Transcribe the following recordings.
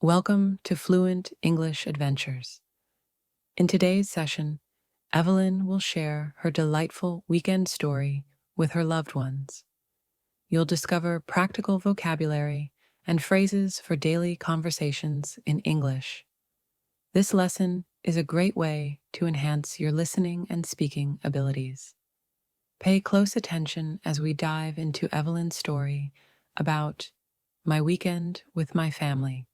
Welcome to Fluent English Adventures. In today's session, Evelyn will share her delightful weekend story with her loved ones. You'll discover practical vocabulary and phrases for daily conversations in English. This lesson is a great way to enhance your listening and speaking abilities. Pay close attention as we dive into Evelyn's story about my weekend with my family.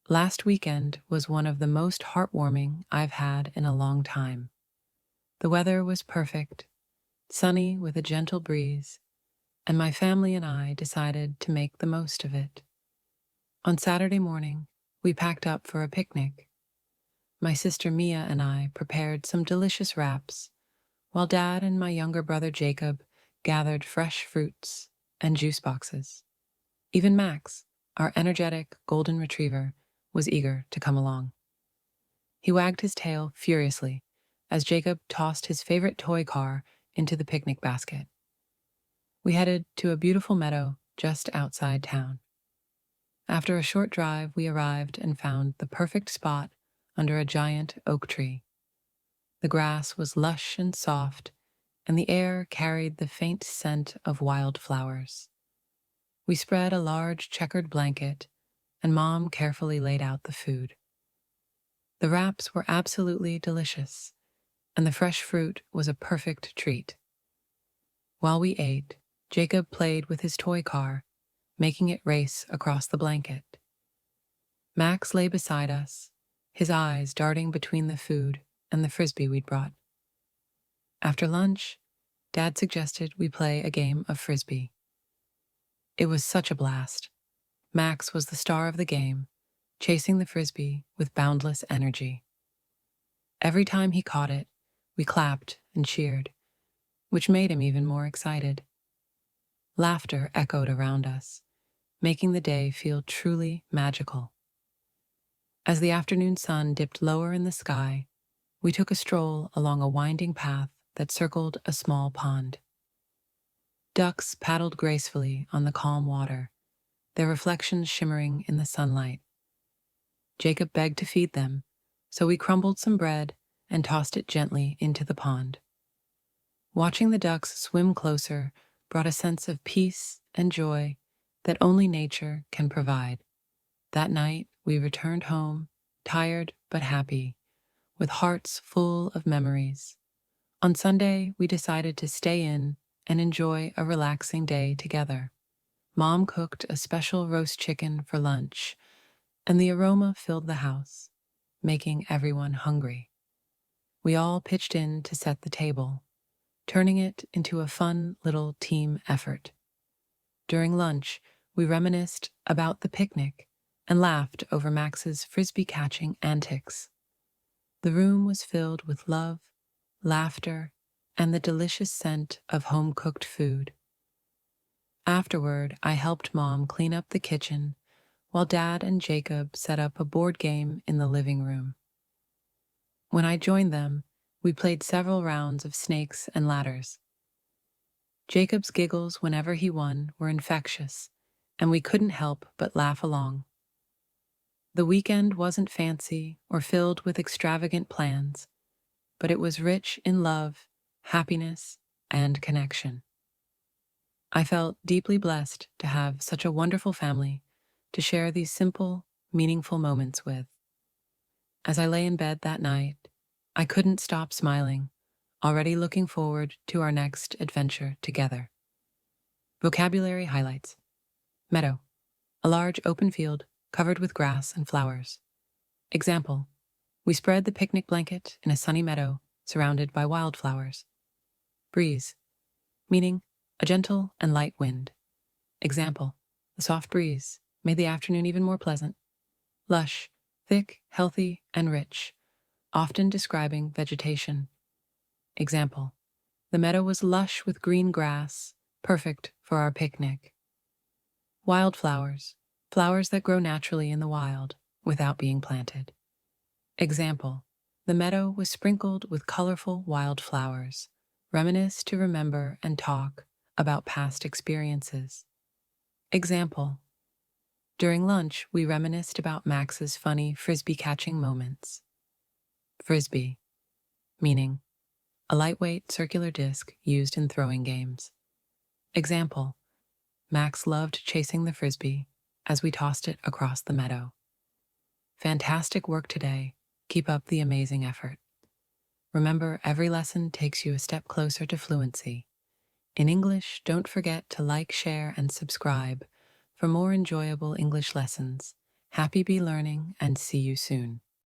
Last weekend was one of the most heartwarming I've had in a long time. The weather was perfect, sunny with a gentle breeze, and my family and I decided to make the most of it. On Saturday morning, we packed up for a picnic. My sister Mia and I prepared some delicious wraps, while Dad and my younger brother Jacob gathered fresh fruits and juice boxes. Even Max, our energetic golden retriever, was eager to come along. He wagged his tail furiously as Jacob tossed his favorite toy car into the picnic basket. We headed to a beautiful meadow just outside town. After a short drive, we arrived and found the perfect spot under a giant oak tree. The grass was lush and soft, and the air carried the faint scent of wildflowers. We spread a large checkered blanket, and Mom carefully laid out the food. The wraps were absolutely delicious, and the fresh fruit was a perfect treat. While we ate, Jacob played with his toy car, making it race across the blanket. Max lay beside us, his eyes darting between the food and the frisbee we'd brought. After lunch, Dad suggested we play a game of frisbee. It was such a blast. Max was the star of the game, chasing the frisbee with boundless energy. Every time he caught it, we clapped and cheered, which made him even more excited. Laughter echoed around us, making the day feel truly magical. As the afternoon sun dipped lower in the sky, we took a stroll along a winding path that circled a small pond. Ducks paddled gracefully on the calm water, their reflections shimmering in the sunlight. Jacob begged to feed them, so we crumbled some bread and tossed it gently into the pond. Watching the ducks swim closer brought a sense of peace and joy that only nature can provide. That night, we returned home, tired but happy, with hearts full of memories. On Sunday, we decided to stay in and enjoy a relaxing day together. Mom cooked a special roast chicken for lunch, and the aroma filled the house, making everyone hungry. We all pitched in to set the table, turning it into a fun little team effort. During lunch, we reminisced about the picnic and laughed over Max's frisbee-catching antics. The room was filled with love, laughter, and the delicious scent of home-cooked food. Afterward, I helped Mom clean up the kitchen while Dad and Jacob set up a board game in the living room. When I joined them, we played several rounds of snakes and ladders. Jacob's giggles whenever he won were infectious, and we couldn't help but laugh along. The weekend wasn't fancy or filled with extravagant plans, but it was rich in love, happiness, and connection. I felt deeply blessed to have such a wonderful family to share these simple, meaningful moments with. As I lay in bed that night, I couldn't stop smiling, already looking forward to our next adventure together. Vocabulary highlights. Meadow, a large open field covered with grass and flowers. Example, we spread the picnic blanket in a sunny meadow surrounded by wildflowers. Breeze, meaning a gentle and light wind. Example, the soft breeze made the afternoon even more pleasant. Lush, thick, healthy, and rich, often describing vegetation. Example, the meadow was lush with green grass, perfect for our picnic. Wildflowers, flowers that grow naturally in the wild without being planted. Example, the meadow was sprinkled with colorful wildflowers. Reminisce to remember and talk about past experiences. Example, During lunch, we reminisced about Max's funny frisbee catching moments. Frisbee, meaning a lightweight circular disc used in throwing games. Example: Max loved chasing the frisbee as we tossed it across the meadow. Fantastic work today. Keep up the amazing effort. Remember, every lesson takes you a step closer to fluency. In English, don't forget to like, share, and subscribe for more enjoyable English lessons. Happy be learning, and see you soon.